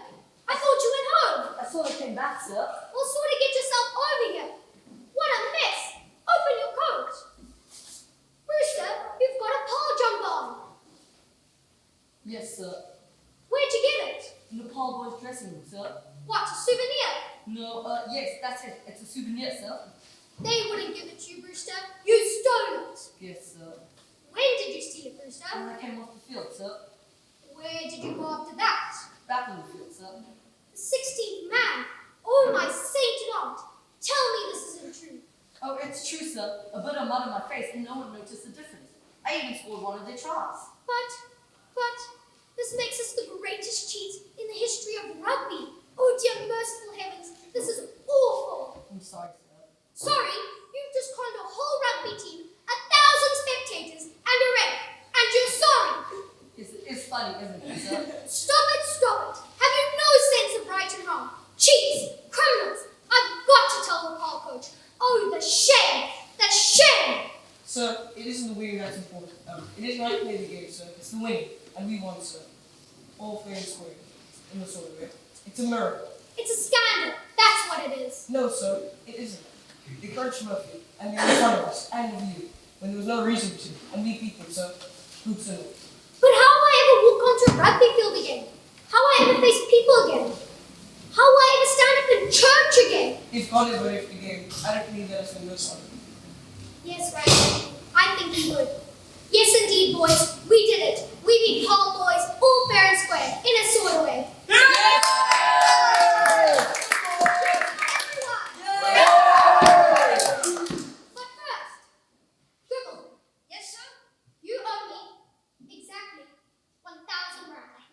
I thought you went home. I sort of came back, sir. Well, sort of get yourself over here. What a mess. Open your coat. Brewster, you've got a Paul jumper on. Yes, sir. Where'd you get it? In the Paul boys' dressing room, sir. What, a souvenir? No, yes, that's it. It's a souvenir, sir. They wouldn't give it to you, Brewster. You stole it. Yes, sir. When did you steal it, Brewster? When I came off the field, sir. Where did you go after that? Back on the field, sir. The 16th man. Oh, my sainted aunt. Tell me this isn't true. Oh, it's true, sir. A bit of mud on my face and no one noticed the difference. I even scored one of their tries. But, this makes us the greatest cheat in the history of rugby. Oh, dear merciful heavens. This is awful. I'm sorry, sir. Sorry, you've just conned a whole rugby team, 1,000 spectators, and a ref. And you're sorry. It's funny, isn't it, sir? Stop it. Have you no sense of right and wrong? Cheats, criminals. I've got to tell the Paul coach. Oh, the shame. Sir, it isn't the winning that's important. It isn't how you play the game, sir. It's the winning. And we won, sir. All fair and square. In the sort of way. It's a miracle. It's a scandal. That's what it is. No, sir, it isn't. They encouraged Murphy, and they were in front of us, and of you, when there was no reason to, and we beat them, sir. Good to know. But how will I ever walk onto a rugby field again? How will I ever face people again? How will I ever stand up in church again? If God is ready for the game, I don't believe that us in this one. Yes, right. I think we would. Yes, indeed, boys. We did it. We beat Paul boys, all fair and square, in a sort of way. But first, Dribble. Yes, sir? You owe me exactly 1,000 rand.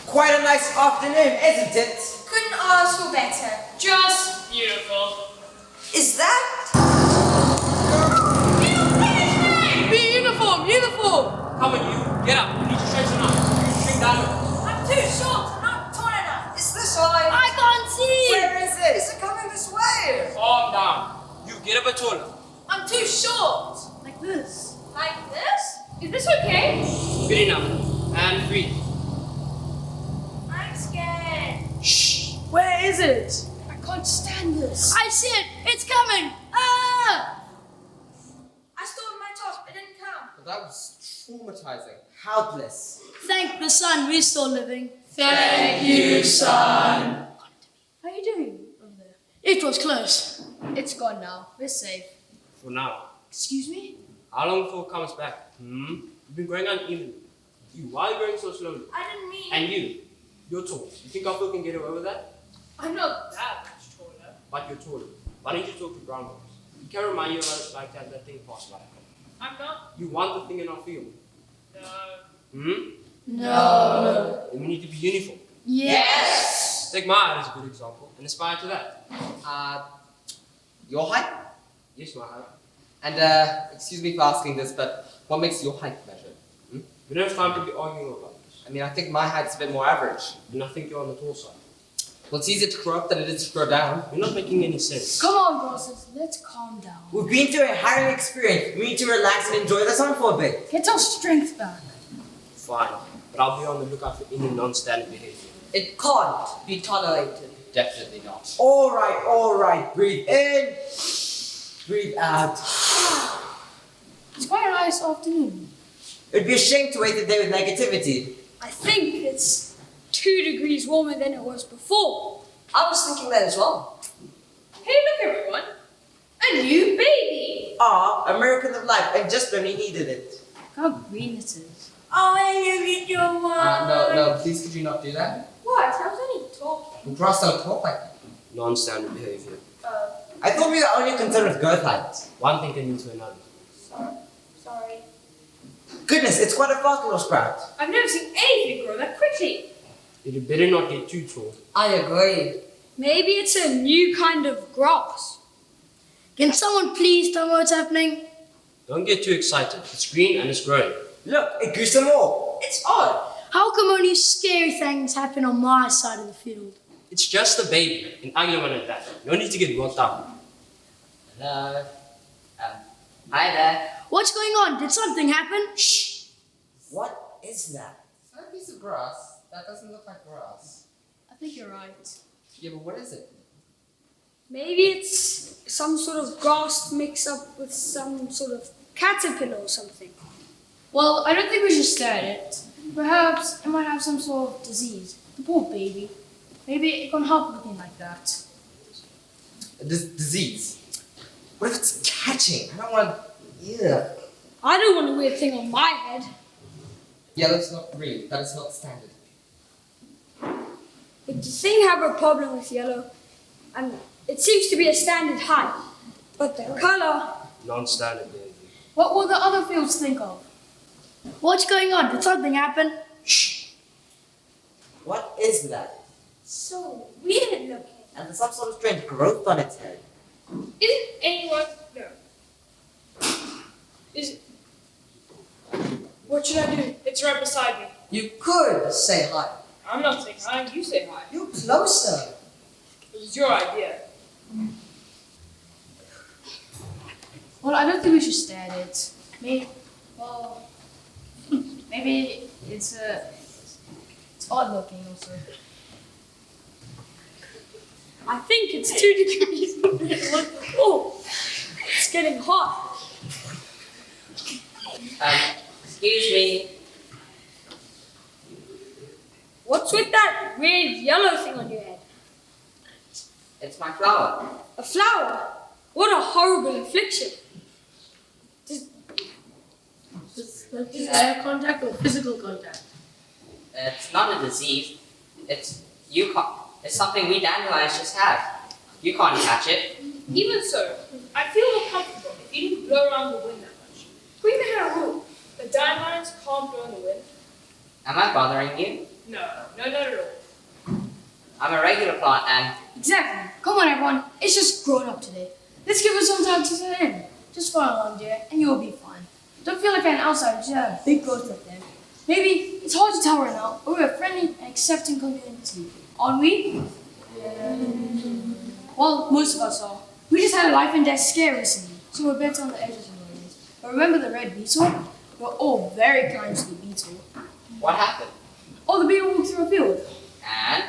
Quite a nice afternoon, isn't it? Couldn't ask for better. Just beautiful. Is that? Uniform! Come on, you. Get up. You need to straighten up. You shrink down. I'm too short. I'm not tall enough. Is this right? I can't see! Where is it? Is it coming this way? Calm down. You get a bit taller. I'm too short. Like this. Like this? Is this okay? Good enough. And breathe. I'm scared. Shh! Where is it? I can't stand this. I see it! It's coming! Ah! I stole my top. It didn't count. But that was traumatizing. Helpless. Thank the sun, we're still living. Thank you, son. How are you doing over there? It was close. It's gone now. We're safe. For now. Excuse me? How long before it comes back? You've been going unevenly. You, why are you going so slowly? I didn't mean. And you're tall. You think Apple can get away with that? I'm not that much taller. But you're taller. Why don't you talk to Brown Boys? You can remind you of what it's like to have that thing pass by. I'm not. You want the thing in our field. No. No. Then we need to be uniform. Yes. Take my height as a good example and aspire to that. Your height? Yes, my height. And, excuse me for asking this, but what makes your height measured? We don't have time to be arguing about this. I mean, I think my height's a bit more average. And I think you're on the tall side. Well, it's easier to grow up than it is to grow down. You're not making any sense. Come on, bosses. Let's calm down. We've been through a harrowing experience. We need to relax and enjoy the sun for a bit. Get our strength back. Fine. But I'll be on the lookout for any non-standard behavior. It can't be tolerated. Definitely not. Alright. Breathe in. Breathe out. It's quite a nice afternoon. It'd be a shame to waste the day with negativity. I think it's 2 degrees warmer than it was before. I was thinking that as well. Hey, look everyone! A new baby! A miracle of life, and just when we needed it. Look how green it is. No, please could you not do that? What? I was only talking. Grass don't talk like that. Non-standard behavior. I thought we were only concerned with growth heights. One thing can lead to another. Sorry. Goodness, it's quite a fast little sprout. I've never seen anything grow that quickly. It better not get too tall. I agree. Maybe it's a new kind of grass. Can someone please tell me what's happening? Don't get too excited. It's green and it's growing. Look, it grew some more. It's odd. How come only scary things happen on my side of the field? It's just a baby, an ugly one at that. No need to get worked up. Hello. Hi there. What's going on? Did something happen? Shh. What is that? It's not a piece of grass. That doesn't look like grass. I think you're right. Yeah, but what is it? Maybe it's some sort of grass mixed up with some sort of caterpillar or something. Well, I don't think we should stare at it. Perhaps it might have some sort of disease. The poor baby. Maybe it can't help looking like that. Disease. What if it's catching? I don't want. Yeah. I don't want a weird thing on my head. Yellow's not green. That is not standard. But the thing have a problem with yellow, and it seems to be a standard height, but the color. Non-standard behavior. What will the other fields think of? What's going on? Did something happen? Shh. What is that? So weird looking. And there's some sort of strange growth on its head. Isn't anyone... No. Is... What should I do? It's right beside me. You could say hi. I'm not saying hi, you say hi. You're closer. It was your idea. Well, I don't think we should stare at it. Maybe it's odd looking also. I think it's 2 degrees. Oh, it's getting hot. Excuse me. What's with that weird yellow thing on your head? It's my flower. A flower? What a horrible affliction. Is air contact or physical contact? It's not a disease. It's something we dandelions just have. You can't catch it. Even so, I feel more comfortable if you didn't blow around the wind that much. We even had a rule. The dandelions can't blow in the wind. Am I bothering you? No, not at all. I'm a regular plant and... Exactly. Come on, everyone. It's just grown up today. Let's give it some time to set in. Just follow along, dear, and you'll be fine. Don't feel like an outsider. Just have a big growth up there. Maybe it's hard to tell right now, but we're a friendly and accepting community, aren't we? Well, most of us are. We just had a life and death scare recently, so we're better on the edges of our ways. But remember the red beetle? We're all very kind to the beetle. What happened? Oh, the beetle walked through a field. And?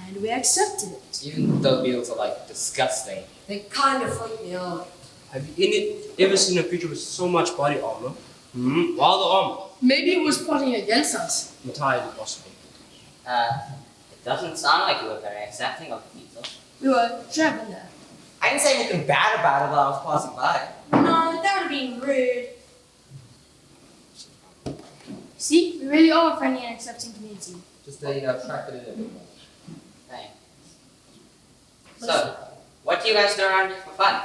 And we accepted it. Even though beetles are like disgusting. They kind of freak me out. Have you ever seen a creature with so much body armor? While the armor. Maybe it was plotting against us. Entirely possible. It doesn't sound like you were very accepting of the beetle. We were trapped there. I didn't say anything bad about it while I was passing by. No, that would have been rude. See, we really are a friendly and accepting community. Just track it in a bit more. Thanks. So, what do you guys do around here for fun?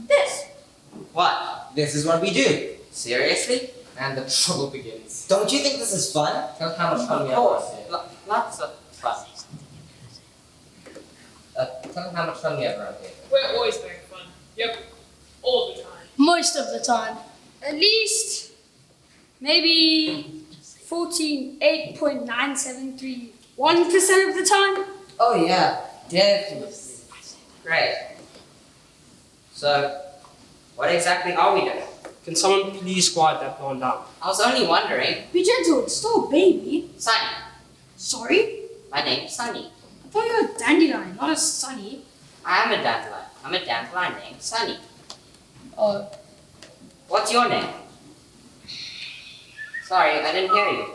This. What? This is what we do. Seriously? And the trouble begins. Don't you think this is fun? Tell us how much fun we have Of around course. here. Lots of fun. Tell us how much fun we have around here. We're always having fun. Yep. All the time. Most of the time. At least, maybe 48.9731% of the time. Oh yeah, definitely. Great. So, what exactly are we doing? Can someone please quiet that plant down? I was only wondering. Be gentle, it's still a baby. Simon, Sorry? My name's Sunny. I thought you were a dandelion, not a sunny. I am a dandelion. I'm a dandelion named Sunny. Oh. What's your name? Sorry, I didn't hear you.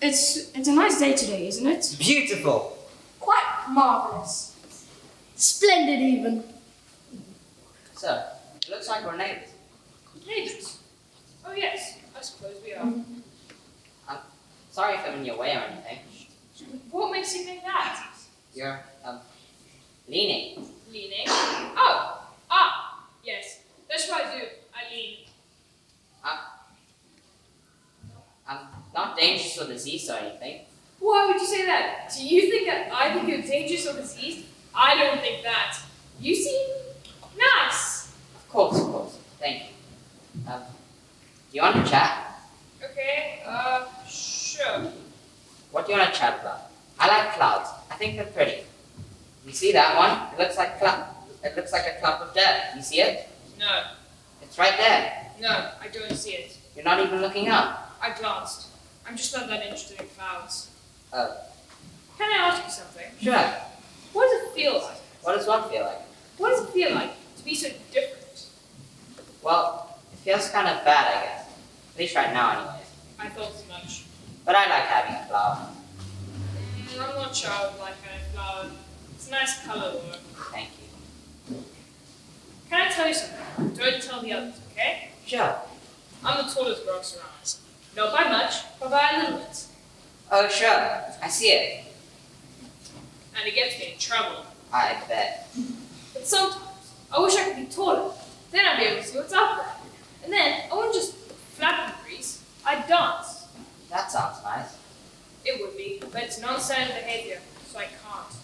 It's a nice day today, isn't it? Beautiful. Quite marvelous. Splendid, even. So, it looks like we're neighbors. Neighbors. Oh yes, I suppose we are. Sorry if I'm in your way or anything. What makes you think that? You're, leaning. Leaning? Oh! Ah! Yes, that's what I do. I lean. I'm not dangerous or diseased or anything. Why would you say that? Do you think that I think you're dangerous or diseased? I don't think that. You seem nice. Of course. Thank you. Do you want to chat? Okay, sure. What do you want to chat about? I like clouds. I think they're pretty. You see that one? It looks like a clump of dirt. You see it? No, It's right there. no, I don't see it. You're not even looking up. I glanced. I'm just not that interested in clouds. Oh, Can I ask you something? sure. What does it feel like? What does one feel like? What does it feel like to be so different? Well, it feels kind of bad, I guess. At least right now, anyways. I thought as much. But I like having a flower. I'm not sure I would like kind of flower. It's a nice color though. Thank you. Can I tell you something? Don't tell the others, okay? Sure. I'm the tallest rocks around. Not by much, but by a little bit. Oh, sure. I see it. And it gets me in trouble. I bet. But sometimes, I wish I could be taller. Then I'd be able to see what's up there. And then, I wouldn't just flap in the breeze. I'd dance. That sounds nice. It would be, but it's non-standard behavior, so I can't.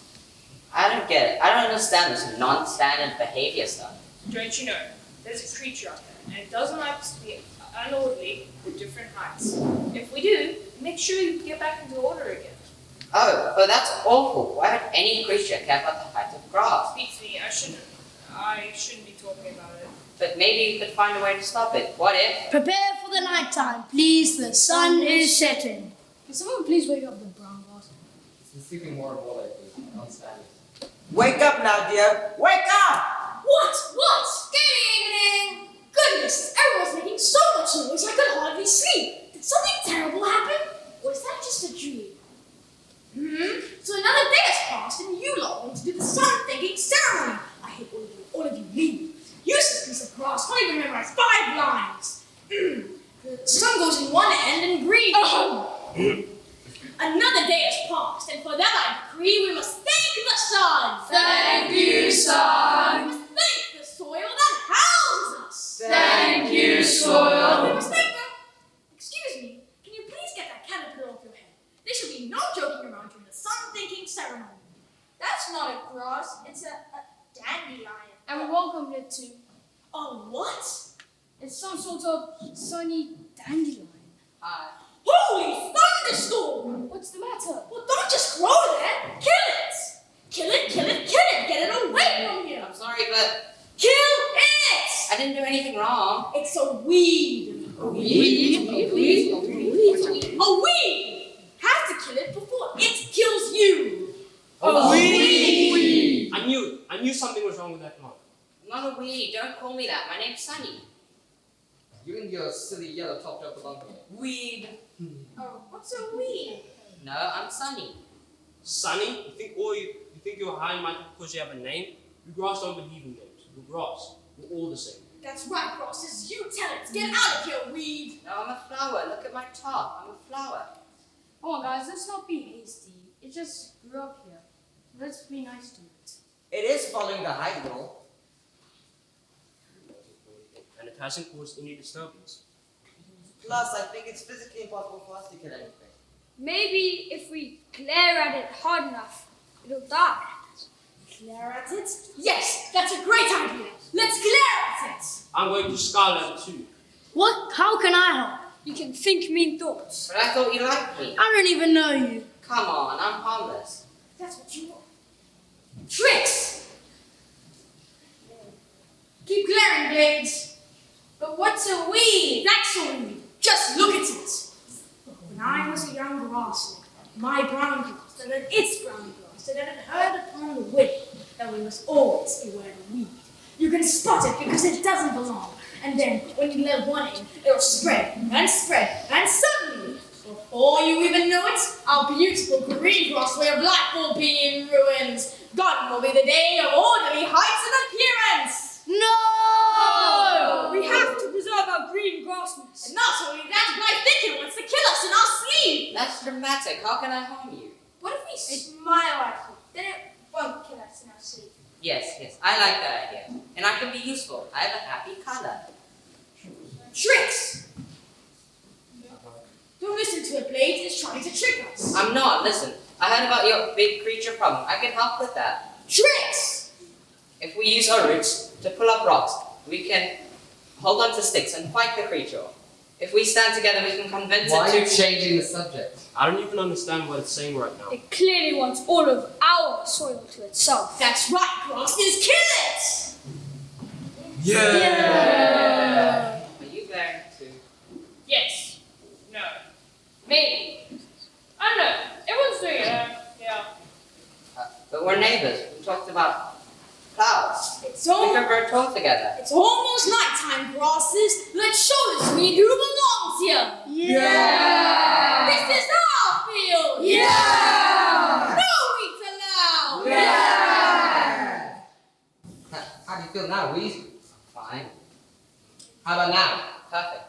I don't get it. I don't understand this non-standard behavior stuff. Don't you know, there's a creature out there, and it doesn't like us to be unorderly with different heights. If we do, make sure you get back into order again. Oh, that's awful. Why would any creature care about the height of grass? Beats me, I shouldn't be talking about it. But maybe you could find a way to stop it. What if? Prepare for the night time, please. The sun is setting. Can someone please wake up the brown glass? It's been sleeping more and more lately. Non-standard. Wake up now, dear. Wake up! What? Good evening. Goodness, everyone's making so much noise I could hardly sleep. Did something terrible happen? Or is that just a dream? So another day has passed and you lot want to do the sun-thinking ceremony. I hate all of you leave. Useless piece of grass, can't even memorize 5 lines. The sun goes in one end and green. Another day has passed, and for that I decree we must thank the sun. Thank you, sun. We must thank the soil that houses us. Thank you, We soil. must thank the... Excuse me, can you please get that caterpillar off your head? There should be no joking around during the sun-thinking ceremony. That's not a grass, it's a dandelion. And we welcomed it to. A what? It's some sort of sunny dandelion. Holy thunderstorm! What's the matter? Well, don't just grow there. Kill it! Kill it, kill it, kill it! Get it away from here! I'm sorry, but Kill it! I didn't do anything wrong. It's a weed. A weed? A weed! Have to kill it before it kills you. A weed! I knew something was wrong with that plant. I'm not a weed. Don't call me that. My name's Sunny. You and your silly yellow topped up baloney. Weed. Oh, what's a weed? No, I'm Sunny. Sunny, you think you're high and mighty because you have a name? You grass don't believe in names. You're grass. We're all the same. That's right, Crosses. You tell it. Get out of here, weed. No, I'm a flower. Look at my top. I'm a flower. Come on, guys, let's not be hasty. It just grew up here. Let's be nice to it. It is following the height rule. And it hasn't caused any disturbance. Plus, I think it's physically impossible for us to kill anything. Maybe if we glare at it hard enough, it'll die. Glare at it? Yes, that's a great idea. Let's glare at it. I'm going to Scarlet too. What? How can I help? You can think mean thoughts. But I thought you liked me. I don't even know you. Come on, I'm harmless. That's what you want. Tricks! Keep glaring, Blades. But what's a weed? That's a weed. Just look at it. When I was a young grassling, my brown uncle that had its ground grass, that had heard upon the wind that we must always beware the weed. You can spot it because it doesn't belong. And then, when you let one in, it'll spread, and suddenly, before you even know it, our beautiful green grass way of life will be in ruins. Gone will be the day of orderly heights and appearance. No! We have to preserve our green grassness. And not only that, but I think it wants to kill us in our sleep. That's dramatic. How can I harm you? What if we smile at it? Then it won't kill us in our sleep. Yes, I like that idea. And I can be useful. I have a happy color. Tricks! Don't listen to it, Blade. It's trying to trick us. I'm not. Listen, I heard about your big creature problem. I can help with that. Tricks! If we use our roots to pull up rocks, we can hold on to sticks and fight the creature. If we stand together, we can convince Why it are to... you changing the subject? I don't even understand what it's saying right now. It clearly wants all of our soil to itself. That's right, Grassness. Kill it! Are you going to? Yes. No. Maybe. I don't know. Everyone's doing it. Yeah. But we're neighbors. We talked about clouds. It's We all. can grow tall together. It's almost nighttime, Grasses. Let's show this weed who belongs here. Yeah! This is our field. Yeah! No weeds allowed. Yeah! How do you feel now, Weez? Fine. How about now? Perfect.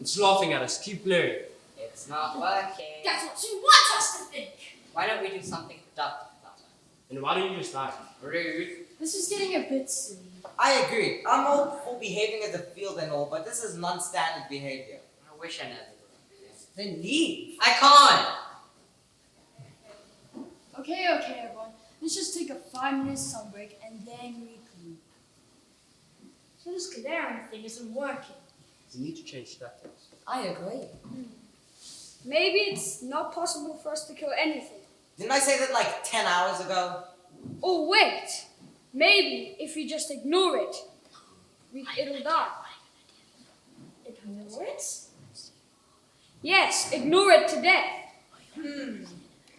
It's laughing at us. Keep blaring. It's not working. That's what you want us to think. Why don't we do something productive about it? And why don't you just die? Rude. This is getting a bit silly. I agree. I'm all for behaving as a field and all, but this is non-standard behavior. I wish I never did. Then leave. I can't! Okay, everyone. Let's just take a 5-minute sun break and then regroup. So this glaring thing isn't working. You need to change tactics. I agree. Maybe it's not possible for us to kill anything. Didn't I say that like 10 hours ago? Oh, wait. Maybe if we just ignore it, it'll die. Ignore it? Yes, ignore it to death.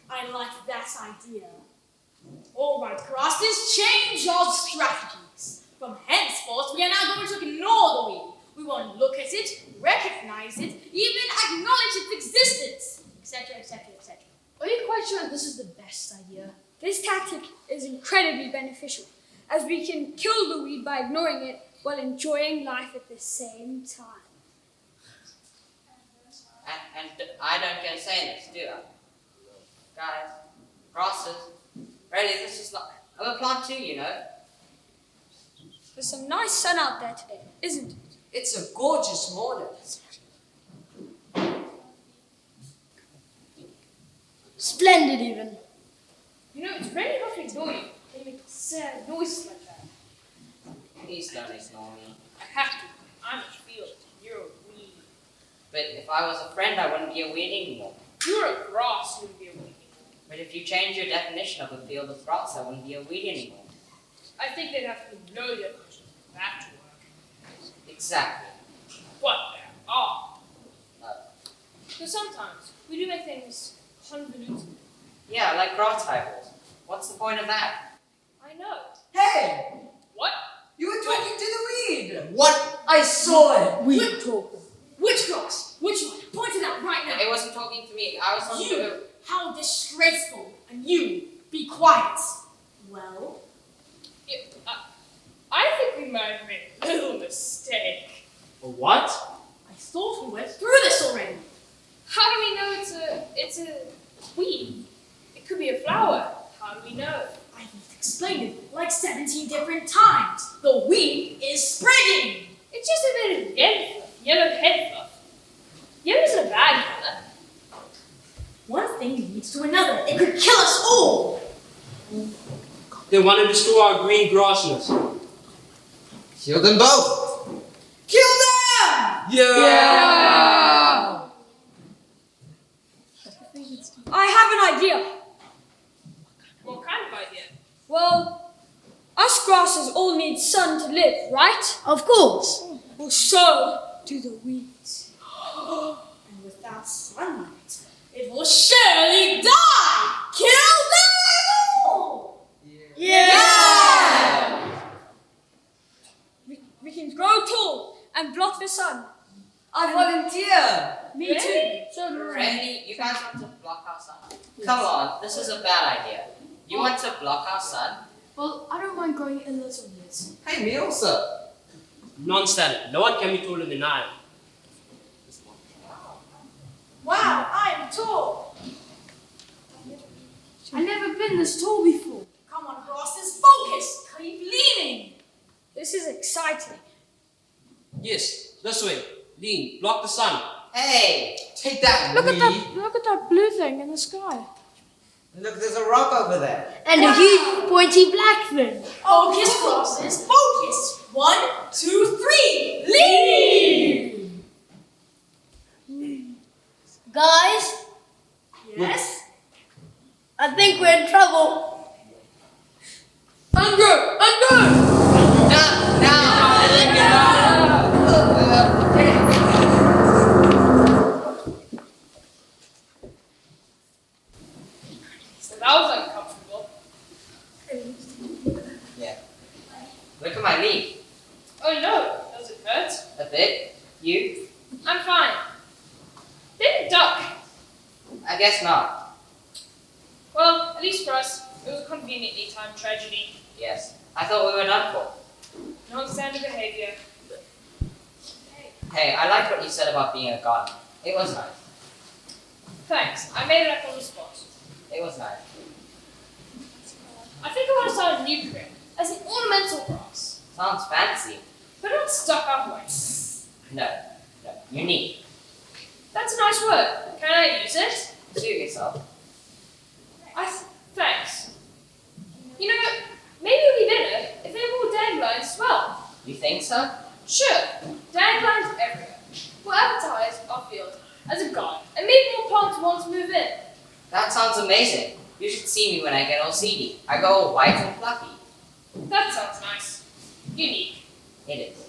I like that idea. All right, Grasses, change your strategies. From henceforth, we are now going to ignore the weed. We won't look at it, recognize it, even acknowledge its existence, etc., etc., etc. Are you quite sure this is the best idea? This tactic is incredibly beneficial, as we can kill the weed by ignoring it while enjoying life at the same time. And I don't get to say this, do I? Guys, grasses. Really, this is not... I'm a plant too, you know. There's some nice sun out there today, isn't it? It's a gorgeous morning. Splendid, even. You know, it's very lovely doing they make sad noises like that. Please don't ignore me. I have to. I'm a field. You're a weed. But if I was a friend, I wouldn't be a weed anymore. You're a grass. You would be a weed. But if you change your definition of a field of grass, I wouldn't be a weed anymore. I think there'd have to be no definition for that to work. Exactly. But there are. No. So sometimes we do make things convoluted. Yeah, like grass titles. What's the point of that? I know. Hey! What? You were talking to the weed! What? I saw it! Weed talker. Which grass? Which one? Point it out right now. It wasn't talking to me. I was talking to... You! How disgraceful! And you, be quiet. Well? I think we might have made a little mistake. A what? I thought we went through this already. How do we know it's a weed? It could be a flower. How do we know? I've explained it like 17 different times. The weed is spreading. It's just a bit of yellow head fluff. Yellow's a bad color. One thing leads to another. It could kill us all. They want to destroy our green grassness. Kill them both! Kill them! Yeah! I have an idea. What kind of idea? Well, us grasses all need sun to live, right? Of course. Well, so do the weeds. And without sunlight, it will surely die. Kill This is a bad idea. You want to block our sun? Well, I don't mind growing a little bit. Hey, me also. Non-standard. No one can be taller than I am. Wow, I am tall. I've never been this tall before. Come on, grasses, focus. Keep leaning. This is exciting. Yes, this way. Lean. Block the sun. Hey, take that, Look me. at that blue thing in the sky. Look, there's a rock over there. And a huge pointy black thing. Focus, grasses, focus. 1, 2, 3. Lean. Guys, Yes? I think we're in trouble. Unger! So that was uncomfortable. Yeah. Look at my leaf. Oh no, does it hurt? A bit. You? I'm fine. Didn't duck. I guess not. Well, at least for us, it was a conveniently timed tragedy. Yes. I thought we were done for. Non-standard behavior. Hey, I liked what you said about being a gardener. It was nice. Thanks, I made it up on the spot. It was nice. I think I want to start a new career as an ornamental grass, Sounds fancy. but not stuck up way. No. Unique. That's a nice word. Can I use it? Suit yourself. Thanks. You know, maybe it would be better if there were more dandelions as well. You think so? Sure, dandelions everywhere. We'll advertise our field as a garden, and maybe more plants want to move in. That sounds amazing. You should see me when I get all seedy. I go all white and fluffy. That sounds nice. Unique. It is.